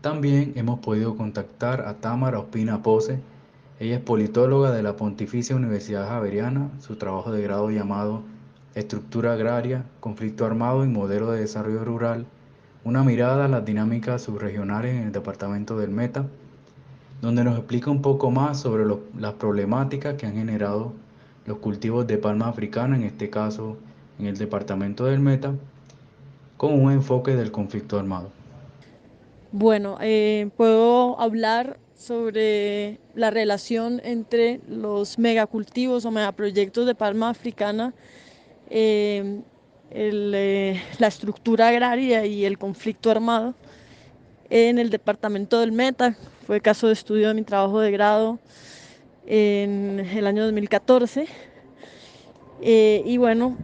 También hemos podido contactar a Tamara Ospina Pose. Ella es politóloga de la Pontificia Universidad Javeriana. Su trabajo de grado llamado Estructura Agraria, Conflicto Armado y Modelo de Desarrollo Rural, una mirada a las dinámicas subregionales en el departamento del Meta, donde nos explica un poco más sobre las problemáticas que han generado los cultivos de palma africana, en este caso en el departamento del Meta, con un enfoque del conflicto armado. Bueno, puedo hablar sobre la relación entre los megacultivos o megaproyectos de palma africana, eh, la estructura agraria y el conflicto armado en el departamento del Meta. Fue caso de estudio de mi trabajo de grado en el año 2014. Y bueno,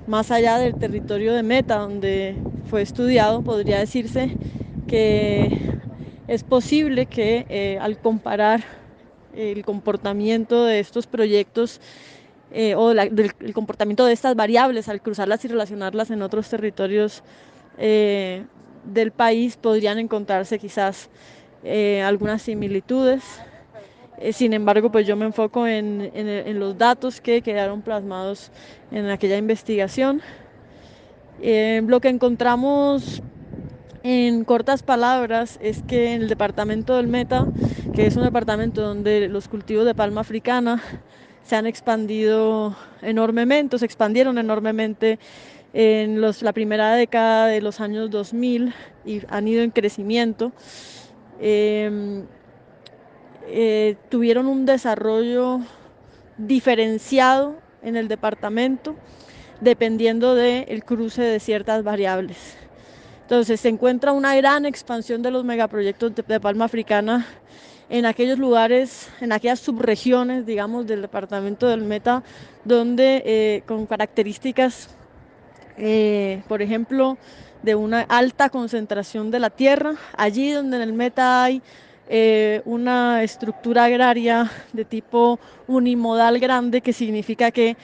más allá del territorio de Meta, donde fue estudiado, podría decirse que es posible que al comparar el comportamiento de estos proyectos el comportamiento de estas variables al cruzarlas y relacionarlas en otros territorios eh, del país, podrían encontrarse quizás algunas similitudes. Sin embargo, pues yo me enfoco en los datos que quedaron plasmados en aquella investigación. Lo que encontramos en cortas palabras es que en el departamento del Meta, que es un departamento donde los cultivos de palma africana se han expandido enormemente, se expandieron enormemente en la primera década de los años 2000 y han ido en crecimiento. Eh, Tuvieron un desarrollo diferenciado en el departamento dependiendo del cruce de ciertas variables. Entonces se encuentra una gran expansión de los megaproyectos de palma africana en aquellos lugares, en aquellas subregiones, digamos, del departamento del Meta, donde con características, por ejemplo, de una alta concentración de la tierra, allí donde en el Meta hay una estructura agraria de tipo unimodal grande, que significa que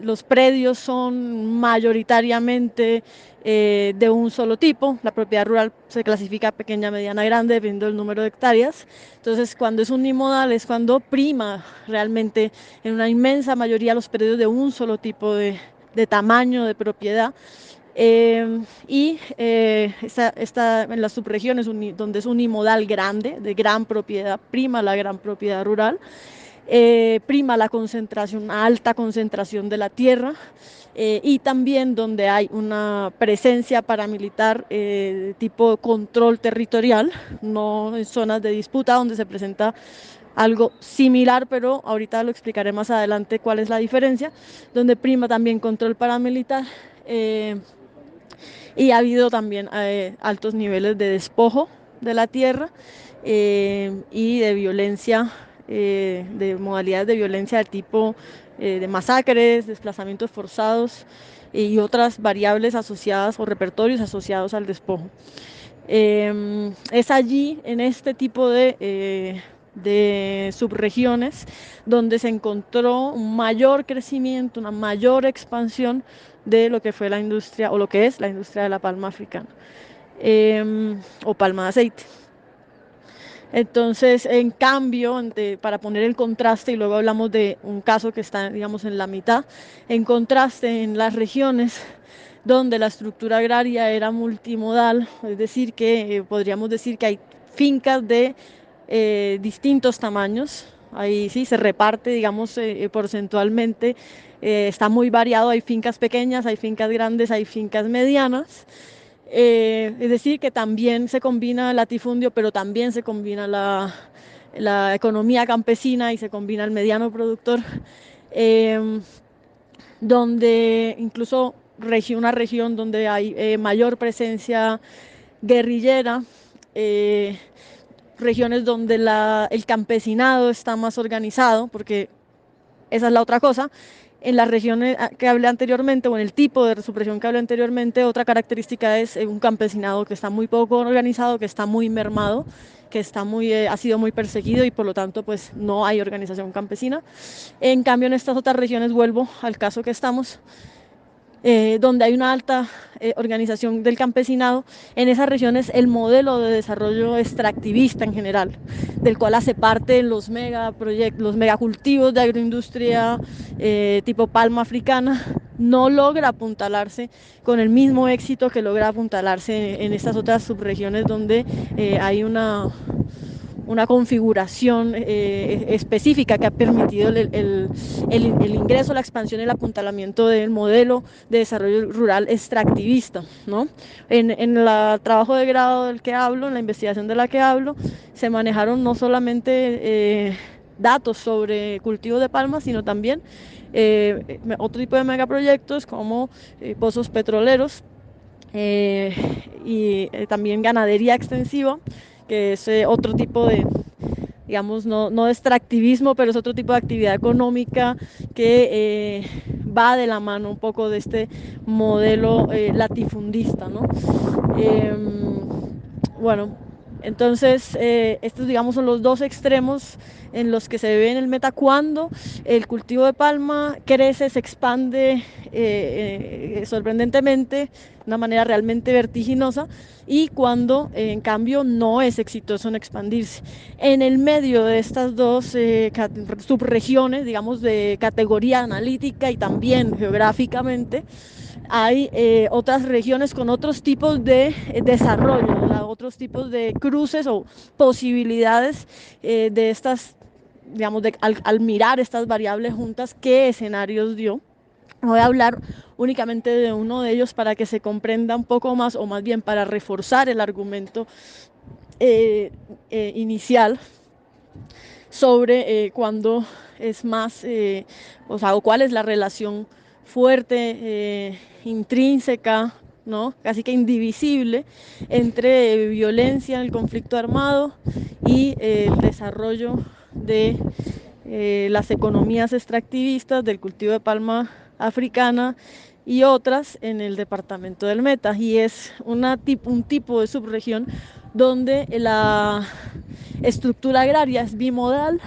los predios son mayoritariamente de un solo tipo. La propiedad rural se clasifica pequeña, mediana, grande, dependiendo del número de hectáreas. Entonces, cuando es unimodal es cuando prima realmente en una inmensa mayoría los predios de un solo tipo de tamaño de propiedad. En las subregiones donde es unimodal grande, de gran propiedad, prima la gran propiedad rural, prima la concentración, una alta concentración de la tierra, y también donde hay una presencia paramilitar de tipo control territorial, no en zonas de disputa donde se presenta algo similar, pero ahorita lo explicaré más adelante cuál es la diferencia, donde prima también control paramilitar. eh, y ha habido también altos niveles de despojo de la tierra y de violencia, de modalidades de violencia de tipo de masacres, desplazamientos forzados y otras variables asociadas o repertorios asociados al despojo. Es allí, en este tipo de subregiones, donde se encontró un mayor crecimiento, una mayor expansión de lo que fue la industria o lo que es la industria de la palma africana o palma de aceite. Entonces, en cambio, para poner el contraste, y luego hablamos de un caso que está, digamos, en la mitad, en contraste en las regiones donde la estructura agraria era multimodal, es decir, que podríamos decir que hay fincas de distintos tamaños, ahí sí se reparte, digamos, porcentualmente, está muy variado, hay fincas pequeñas, hay fincas grandes, hay fincas medianas. Es decir, que también se combina el latifundio, pero también se combina la economía campesina y se combina el mediano productor, eh, donde incluso una región donde hay mayor presencia guerrillera, eh, regiones donde el campesinado está más organizado, porque esa es la otra cosa. En las regiones que hablé anteriormente, o en el tipo de supresión que hablé anteriormente, otra característica es un campesinado que está muy poco organizado, que está muy mermado, que ha sido muy perseguido y por lo tanto pues no hay organización campesina. En cambio, en estas otras regiones, vuelvo al caso que estamos, donde hay una alta organización del campesinado. En esas regiones el modelo de desarrollo extractivista en general, del cual hace parte los megacultivos de agroindustria tipo palma africana, no logra apuntalarse con el mismo éxito que logra apuntalarse en estas otras subregiones donde hay una configuración específica que ha permitido el ingreso, la expansión y el apuntalamiento del modelo de desarrollo rural extractivista, ¿no? En el trabajo de grado del que hablo, en la investigación de la que hablo, se manejaron no solamente datos sobre cultivos de palma, sino también otro tipo de megaproyectos como pozos petroleros, y también ganadería extensiva, que es otro tipo de, digamos, no de extractivismo, pero es otro tipo de actividad económica que va de la mano un poco de este modelo latifundista, ¿no? Eh, bueno, entonces estos, digamos, son los dos extremos en los que se ve en el meta cuando el cultivo de palma crece, se expande sorprendentemente, de una manera realmente vertiginosa, y cuando en cambio no es exitoso en expandirse. En el medio de estas dos subregiones, digamos, de categoría analítica y también geográficamente, hay otras regiones con otros tipos de desarrollo, ¿verdad? Otros tipos de cruces o posibilidades de estas, digamos, al mirar estas variables juntas, ¿qué escenarios dio? Voy a hablar únicamente de uno de ellos para que se comprenda un poco más, o más bien para reforzar el argumento inicial sobre cuándo es más, o sea, o cuál es la relación fuerte, intrínseca, ¿no? Casi que indivisible entre violencia en el conflicto armado y el desarrollo de las economías extractivistas del cultivo de palma africana y otras en el departamento del Meta, y es un tipo de subregión donde la estructura agraria es bimodal,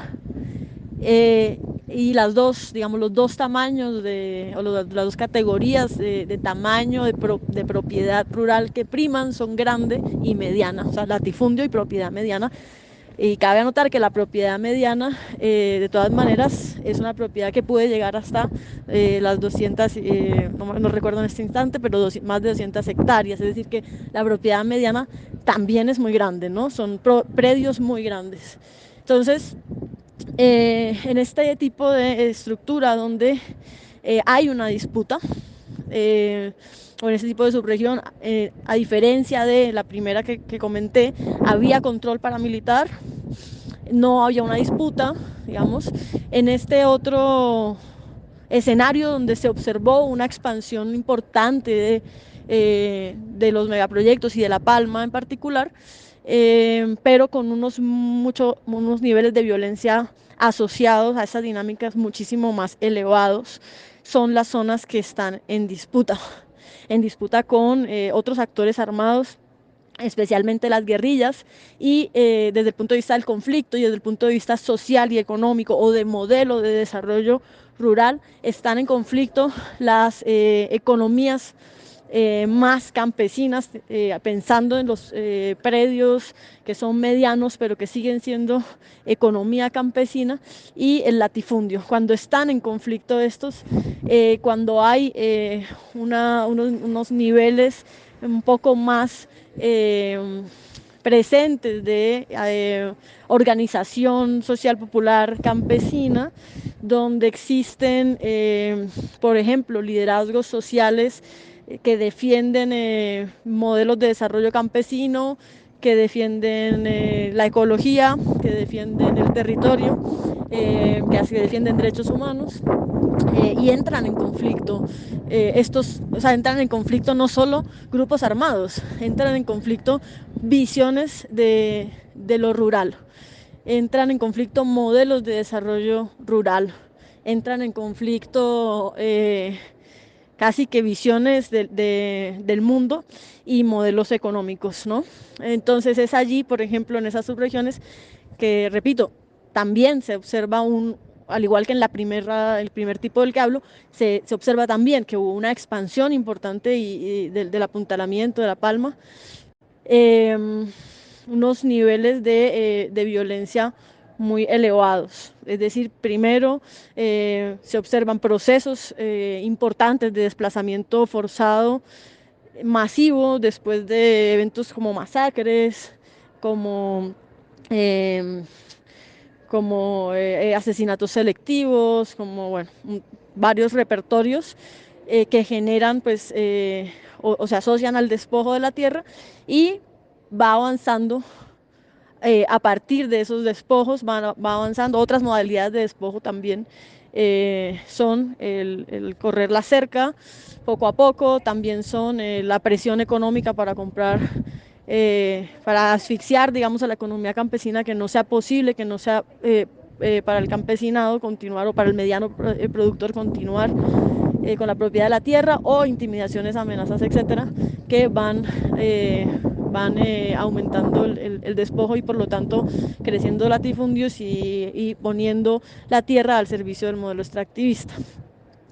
y las dos, digamos, los dos tamaños o las dos categorías de tamaño de propiedad rural que priman son grande y mediana, o sea, latifundio y propiedad mediana. Y cabe anotar que la propiedad mediana, de todas maneras, es una propiedad que puede llegar hasta las 200, no recuerdo en este instante, pero más de 200 hectáreas. Es decir, que la propiedad mediana también es muy grande, ¿no? Son predios muy grandes. Entonces, en este tipo de estructura donde hay una disputa, o en ese tipo de subregión, a diferencia de la primera que comenté, había control paramilitar, no había una disputa, digamos. En este otro escenario donde se observó una expansión importante de los megaproyectos y de La Palma en particular, pero con unos niveles de violencia asociados a esas dinámicas muchísimo más elevados, son las zonas que están en disputa con otros actores armados, especialmente las guerrillas, y desde el punto de vista del conflicto y desde el punto de vista social y económico o de modelo de desarrollo rural, están en conflicto las economías más campesinas, pensando en los predios que son medianos pero que siguen siendo economía campesina, y el latifundio. Cuando están en conflicto estos, cuando hay unos niveles un poco más presentes de organización social popular campesina, donde existen, por ejemplo, liderazgos sociales que defienden modelos de desarrollo campesino, que defienden la ecología, que defienden el territorio, que así defienden derechos humanos, y entran en conflicto. O sea, entran en conflicto no solo grupos armados, entran en conflicto visiones de lo rural, entran en conflicto modelos de desarrollo rural, entran en conflicto casi que visiones del mundo y modelos económicos, ¿no? Entonces es allí, por ejemplo, en esas subregiones que, repito, también se observa al igual que en el primer tipo del que hablo, se observa también que hubo una expansión importante del apuntalamiento de la palma, eh, unos niveles de violencia muy elevados. Es decir, primero se observan procesos importantes de desplazamiento forzado masivo después de eventos como masacres, como, eh, asesinatos selectivos, como bueno, varios repertorios que generan, pues, o se asocian al despojo de la tierra y va avanzando a partir de esos despojos, va avanzando otras modalidades de despojo también. Son el correr la cerca poco a poco, también son la presión económica para comprar, para asfixiar, digamos, a la economía campesina, que no sea posible, que no sea para el campesinado continuar o para el mediano productor continuar con la propiedad de la tierra, o intimidaciones, amenazas, etcétera, que van aumentando el despojo y por lo tanto creciendo latifundios y poniendo la tierra al servicio del modelo extractivista.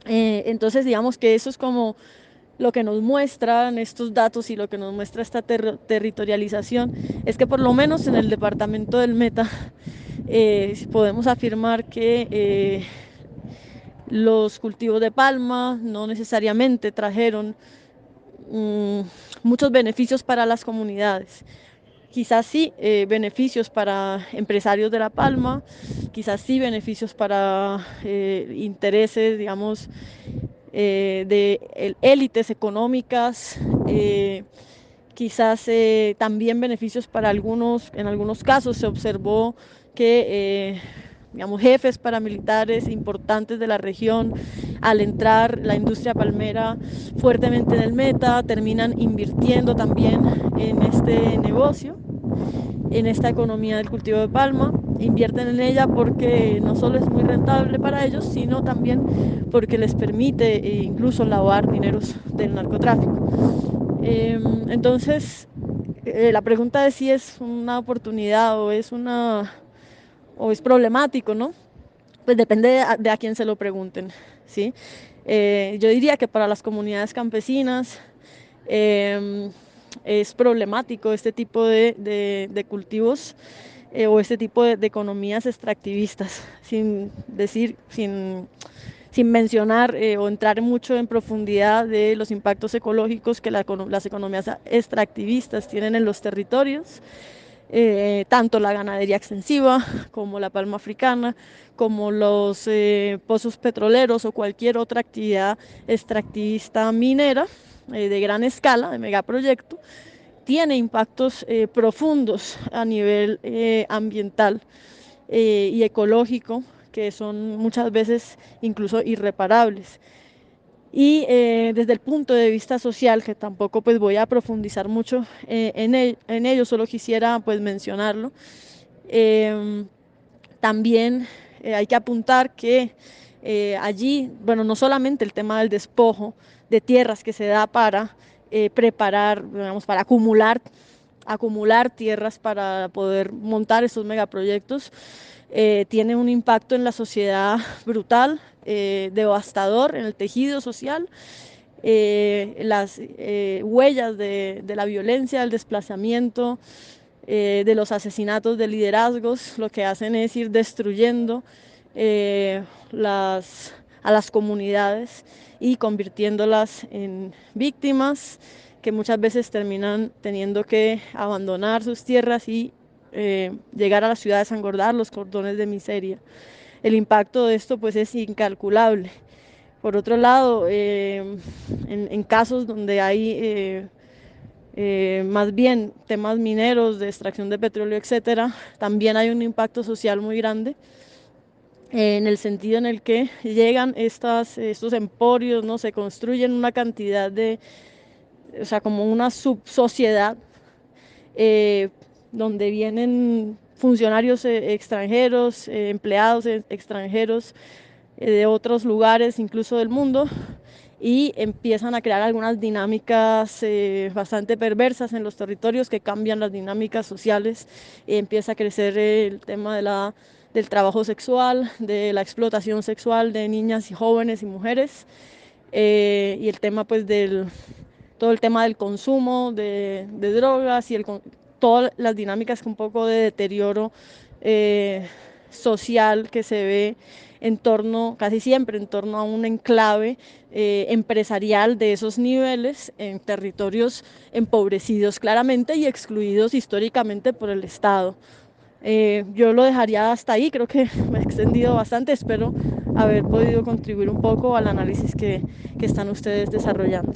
Entonces digamos que eso es como lo que nos muestran estos datos y lo que nos muestra esta territorialización, es que por lo menos en el departamento del Meta podemos afirmar que los cultivos de palma no necesariamente trajeron muchos beneficios para las comunidades. Quizás sí beneficios para empresarios de la palma, quizás sí beneficios para intereses, digamos, de élites económicas, quizás también beneficios para algunos, en algunos casos se observó que digamos, jefes paramilitares importantes de la región, al entrar la industria palmera fuertemente en el Meta, terminan invirtiendo también en este negocio, en esta economía del cultivo de palma. Invierten en ella porque no solo es muy rentable para ellos, sino también porque les permite incluso lavar dineros del narcotráfico. Entonces, la pregunta es si es una oportunidad o es problemático, ¿no? Pues depende de a quién se lo pregunten, ¿sí? Yo diría que para las comunidades campesinas eh, es problemático este tipo de cultivos o este tipo de economías extractivistas, sin mencionar o entrar mucho en profundidad de los impactos ecológicos que las economías extractivistas tienen en los territorios. Tanto la ganadería extensiva como la palma africana, como los pozos petroleros o cualquier otra actividad extractivista minera de gran escala, de megaproyecto, tiene impactos profundos a nivel ambiental y ecológico, que son muchas veces incluso irreparables. Y desde el punto de vista social, que tampoco pues voy a profundizar mucho en ello, solo quisiera pues mencionarlo. Eh, También hay que apuntar que allí, bueno, no solamente el tema del despojo de tierras que se da para preparar, digamos, para acumular tierras para poder montar esos megaproyectos, tiene un impacto en la sociedad brutal, devastador en el tejido social. Las huellas de la violencia, del desplazamiento, de los asesinatos de liderazgos, lo que hacen es ir destruyendo eh, a las comunidades y convirtiéndolas en víctimas que muchas veces terminan teniendo que abandonar sus tierras y llegar a las ciudades a engordar los cordones de miseria. El impacto de esto pues es incalculable. Por otro lado, en casos donde hay más bien temas mineros, de extracción de petróleo, etcétera, también hay un impacto social muy grande en el sentido en el que llegan estos emporios, ¿no? Se construyen una cantidad o sea, como una subsociedad eh, donde vienen funcionarios extranjeros, empleados extranjeros de otros lugares, incluso del mundo, y empiezan a crear algunas dinámicas bastante perversas en los territorios que cambian las dinámicas sociales. Empieza a crecer el tema de la del trabajo sexual, de la explotación sexual de niñas y jóvenes y mujeres, y el tema pues todo el tema del consumo de drogas y todas las dinámicas que un poco de deterioro eh, social que se ve en torno, casi siempre en torno a un enclave empresarial de esos niveles en territorios empobrecidos claramente y excluidos históricamente por el Estado. Yo lo dejaría hasta ahí, creo que me he extendido bastante, espero haber podido contribuir un poco al análisis que están ustedes desarrollando.